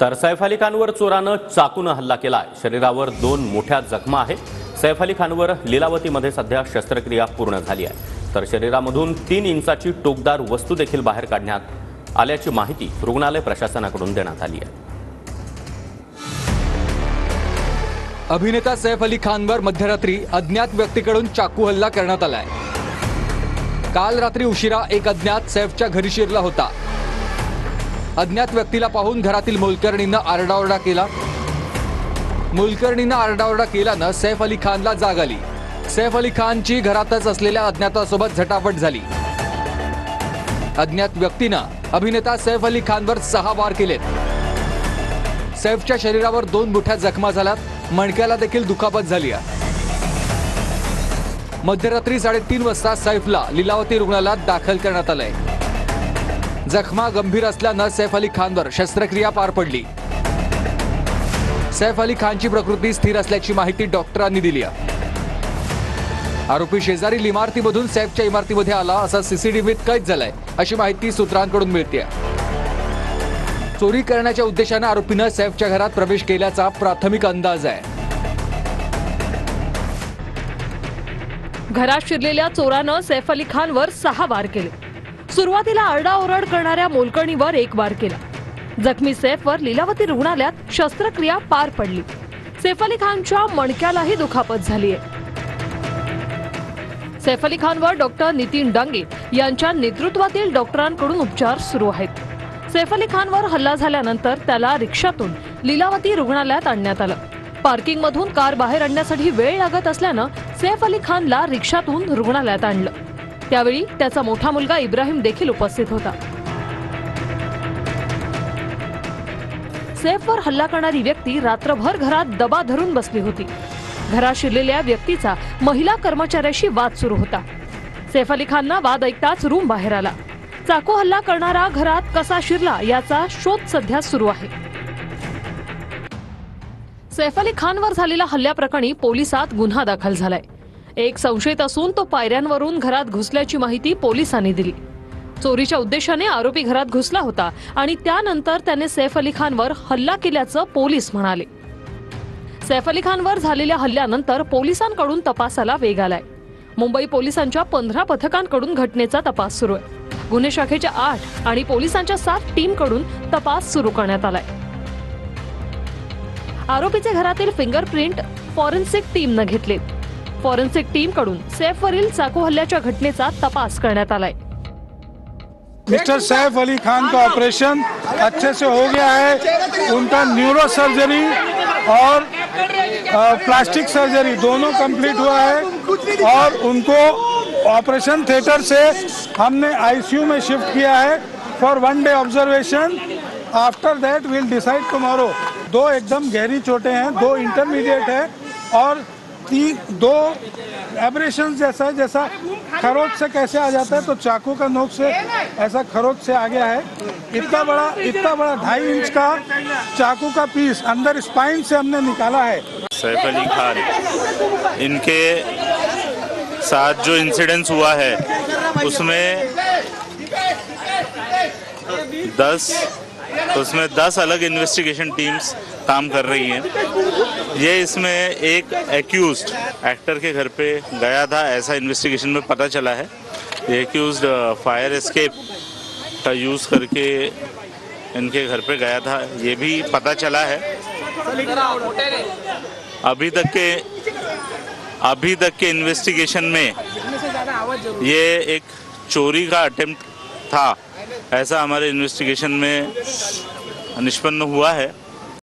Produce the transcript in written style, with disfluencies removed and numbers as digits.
तर सैफ अली खानवर चोरानं चाकून हल्ला केलाय। शरीरावर 2 मोठ्या जखमा आहेत। सैफ अली खानवर लीलावतीमध्ये सध्या शस्त्रक्रिया पूर्ण झाली आहे। तर शरीरामधून 3 इंचाची टोकदार वस्तू देखील बाहेर काढण्यात आल्याची माहिती रुग्णालय प्रशासनाकडून देण्यात आली आहे। अभिनेता सैफ अली खानवर मध्यरात्री अज्ञात व्यक्तीकडून चाकू हल्ला करण्यात आलाय। काल रात्री उशिरा एक अज्ञात सैफच्या घरी शिरला होता। अज्ञात व्यक्तीला पाहून घरातील मोलकरणींना आरडाओरडा केला। मोलकरणींना आरडाओरडा केल्यानं सैफ अली खानला जाग आली। सैफ अली खानची घरातच असलेल्या अज्ञातासोबत झटापट झाली। अज्ञात व्यक्तीनं अभिनेता सैफ अली खानवर 6 वार केलेत। सैफच्या शरीरावर 2 मोठ्या जखमा झाल्यात। मणक्याला देखील दुखापत झाली आहे। मध्यरात्री 3:30 वाजता सैफला लीलावती रुग्णालयात दाखल करण्यात आलंय। जखमा गंभीर असल्यानं सैफ अली खानवर शस्त्रक्रिया पार पडली। सैफ अली खानची प्रकृती स्थिर असल्याची माहिती डॉक्टरांनी दिली आहे। आरोपी शेजारील इमारतीमधून सैफच्या इमारतीमध्ये आला असा सीसीटीव्हीत कैद झालाय अशी माहिती सूत्रांकडून मिळते। चोरी करण्याच्या उद्देशाने आरोपीनं सैफच्या घरात प्रवेश केल्याचा प्राथमिक अंदाज आहे। घरात शिरलेल्या चोरानं सैफ अली खानवर 6 वार केले। सुरुवातीला आरडाओरड करणाऱ्या मोलकरणीवर 1 वार केला। जखमी सैफवर लीलावती रुग्णालयात शस्त्रक्रिया पार पडली। सैफ अली खानच्या मणक्यालाही दुखापत झाली आहे। सैफ अली खानवर डॉक्टर नितीन डांगे यांच्या नेतृत्वातील डॉक्टरांकडून उपचार सुरू आहेत। सैफ अली खानवर हल्ला झाल्यानंतर त्याला रिक्षातून लीलावती रुग्णालयात आणण्यात आलं। पार्किंगमधून कार बाहेर आणण्यासाठी वेळ लागत असल्यानं सैफ अली खानला रिक्षातून रुग्णालयात आणलं। त्यावेळी त्याचा मोठा मुलगा इब्राहिम देखील उपस्थित होता। सैफवर हल्ला करणारी व्यक्ती रात्रभर घरात दबा धरून बसली होती। घरात शिरलेल्या व्यक्तीचा महिला कर्मचाऱ्याशी वाद सुरू होता। सैफ अली खानला वाद ऐकताच रूम बाहेर आला। चाकू हल्ला करणारा घरात कसा शिरला याचा शोध सध्या सुरू आहे। सैफ अली खानवर झालेल्या हल्ल्याप्रकरणी पोलिसात गुन्हा दाखल झालाय। एक संशयित असून तो पायऱ्यांवरून घरात घुसल्याची माहिती पोलिसांनी दिली। चोरीच्या उद्देशाने आरोपी घरात घुसला होता आणि त्यानंतर त्याने सैफ अली खानवर हल्ला केल्याचं पोलीस म्हणाले। सैफ अली खानवर झालेल्या हल्ल्यानंतर पोलिसांकडून तपासाला वेग आलाय। मुंबई पोलिसांच्या 15 पथकांकडून घटनेचा तपास सुरू आहे। गुन्हे शाखेच्या 8 आणि पोलिसांच्या 7 टीमकडून तपास सुरू करण्यात आलाय। आरोपीचे घरातील फिंगरप्रिंट फॉरेन्सिक टीमने घेतले। फॉरेन्सिक टीमकडून सैफवरील चाकू हल्ल्याच्या घटनेचा तपास करण्यात आलाय। मिस्टर सैफ अली खान का ऑपरेशन अच्छे से हो गया है। उनका न्यूरो सर्जरी और प्लास्टिक सर्जरी दोनों कंप्लीट हुआ है और उनको ऑपरेशन थिएटर से हमने आईसीयू में शिफ्ट किया है for 1 day observation. After that will decide tomorrow. 2 एकदम गहरी चोटें हैं, 2 इंटरमीडिएट है और 2 एब्रेशन जैसा है। जैसा खरोच से कैसे आ जाता है तो चाकू का नोक से ऐसा खरोच से आ गया है। इतना बड़ा 2.5 इंच का चाकू का पीस अंदर स्पाइन से हमने निकाला है। सैफ अली खान, इनके साथ जो इंसिडेंस हुआ है उसमें 10 अलग इन्वेस्टिगेशन टीम्स काम कर रही हैं। ये इसमें एक एक्यूज्ड एक्टर के घर पे गया था, ऐसा इन्वेस्टिगेशन में पता चला है। ये एक्यूज्ड फायर एस्केप का यूज़ करके इनके घर पे गया था, ये भी पता चला है। अभी तक के इन्वेस्टिगेशन में ये एक चोरी का अटेम्प्ट था, ऐसा हमारे इन्वेस्टिगेशन में निष्पन्न हुआ है।